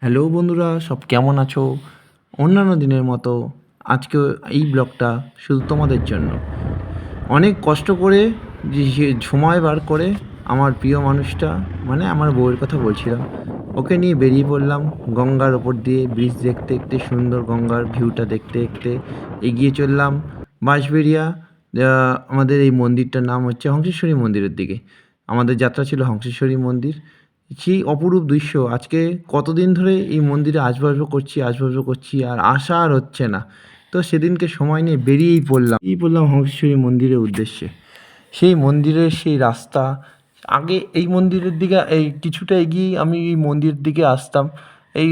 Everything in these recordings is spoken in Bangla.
হ্যালো বন্ধুরা, সব কেমন আছো? অন্যান্য দিনের মতো আজকে এই ব্লগটা শুধু তোমাদের জন্য। অনেক কষ্ট করে যে সময় বার করে আমার প্রিয় মানুষটা, মানে আমার বউয়ের কথা বলছিলাম, ওকে নিয়ে বেরিয়ে পড়লাম গঙ্গার ওপর দিয়ে ব্রিজ দেখতে দেখতে, সুন্দর গঙ্গার ভিউটা দেখতে দেখতে এগিয়ে চললাম বাঁশবেড়িয়া। আমাদের এই মন্দিরটার নাম হচ্ছে হংসেশ্বরী মন্দিরের দিকে। আমাদের যাত্রা ছিল হংসেশ্বরী মন্দির। সেই অপরূপ দৃশ্য, আজকে কতদিন ধরে এই মন্দিরে আসবো আর আসা আর হচ্ছে না। তো সেদিনকে সময় নিয়ে বেরিয়েই পড়লাম হংসেশ্বরী মন্দিরের উদ্দেশ্যে। সেই মন্দিরের সেই রাস্তা, আগে এই মন্দিরের দিকে এই কিছুটা এগিয়েই আমি এই মন্দিরের দিকে আসতাম।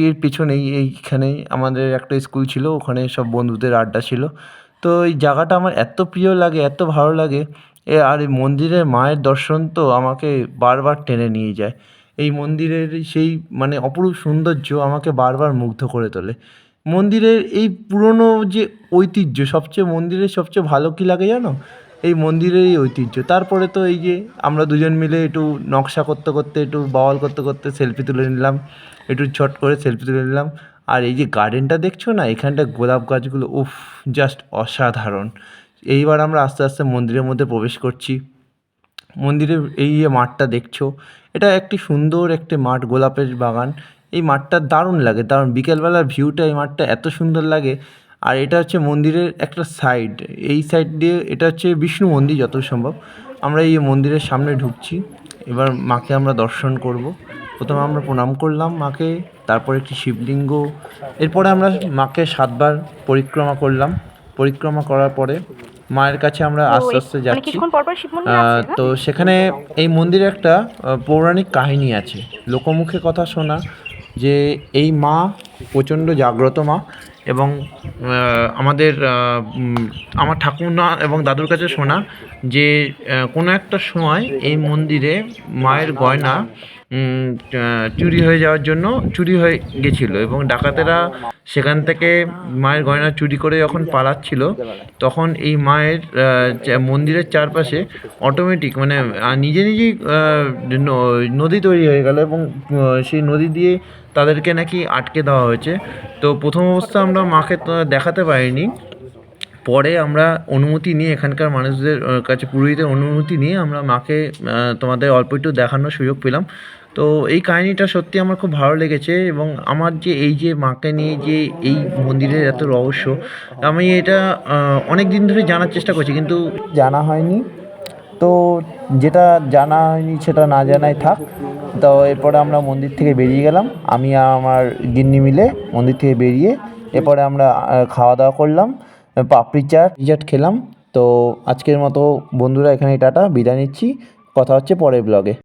এর পেছনেই এইখানেই আমাদের একটা স্কুল ছিল, ওখানে সব বন্ধুদের আড্ডা ছিল। তো এই জায়গাটা আমার এত প্রিয় লাগে, এত ভালো লাগে। আর এই মন্দিরের মায়ের দর্শন তো আমাকে বারবার টেনে নিয়ে যায়। এই মন্দিরের সেই মানে অপরূপ সৌন্দর্য আমাকে বারবার মুগ্ধ করে তোলে। মন্দিরের এই পুরনো যে ঐতিহ্য, মন্দিরের সবচেয়ে ভালো কী লাগে জানো? এই মন্দিরের এই ঐতিহ্য। তারপরে তো এই যে আমরা দুজন মিলে একটু নকশা করতে করতে, একটু বাওয়াল করতে করতে সেলফি তুলে নিলাম, একটু ঝট করে সেলফি তুলে নিলাম। আর এই যে গার্ডেনটা দেখছো না, এখানটায় গোলাপ গাছগুলো, উফ, জাস্ট অসাধারণ। এইবার আমরা আস্তে আস্তে মন্দিরের মধ্যে প্রবেশ করছি। মন্দিরের এই যে মাঠটা দেখছো, এটা একটি সুন্দর একটি মাঠ, গোলাপের বাগান। এই মাঠটা দারুণ লাগে, দারুণ। বিকেলবেলার ভিউটা এই মাঠটা এত সুন্দর লাগে। আর এটা হচ্ছে মন্দিরের একটা সাইড, এই সাইড দিয়ে এটা হচ্ছে বিষ্ণু মন্দির যতদূর সম্ভব। আমরা এই মন্দিরের সামনে ঢুকছি, এবার মাকে আমরা দর্শন করব। প্রথমে আমরা প্রণাম করলাম মাকে, তারপর একটি শিবলিঙ্গ, এরপরে আমরা মাকে 7 বার পরিক্রমা করলাম। পরিক্রমা করার পরে মায়ের কাছে আমরা আস্তে আস্তে যাচ্ছি। তো সেখানে এই মন্দিরে একটা পৌরাণিক কাহিনী আছে, লোকমুখে কথা শোনা, যে এই মা প্রচণ্ড জাগ্রত মা। এবং আমার ঠাকুমা এবং দাদুর কাছে শোনা যে কোনো একটা সময় এই মন্দিরে মায়ের গয়না চুরি হয়ে গেছিলো, এবং ডাকাতেরা সেখান থেকে মায়ের গয়না চুরি করে যখন পালাচ্ছিল, তখন এই মায়ের মন্দিরের চারপাশে অটোমেটিক মানে নিজে নিজেই নদী তৈরি হয়ে গেল, এবং সেই নদী দিয়ে তাদেরকে নাকি আটকে দেওয়া হয়েছে। তো প্রথম অবস্থা আমরা মাকে দেখাতে পারিনি, পরে আমরা অনুমতি নিয়ে এখানকার মানুষদের কাছে, পুরোহিতের অনুমতি নিয়ে আমরা মাকে তোমাদের অল্প একটু দেখানোর সুযোগ পেলাম। তো এই কাহিনিটা সত্যি আমার খুব ভালো লেগেছে, এবং আমার যে এই যে মাকে নিয়ে যে এই মন্দিরের এত রহস্য, আমি এটা অনেক দিন ধরে জানার চেষ্টা করছি, কিন্তু জানা হয়নি। তো যেটা জানা হয়নি সেটা না জানাই থাক। তো এরপরে আমরা মন্দির থেকে বেরিয়ে গেলাম, আমি আর আমার গিন্নি মিলে মন্দির থেকে বেরিয়ে এরপরে আমরা খাওয়া দাওয়া করলাম, পাপড়ি চাট খেলাম। তো আজকের মতো বন্ধুরা এখানেই টাটা, বিদায় নিচ্ছি। কথা হচ্ছে পরের ব্লগে।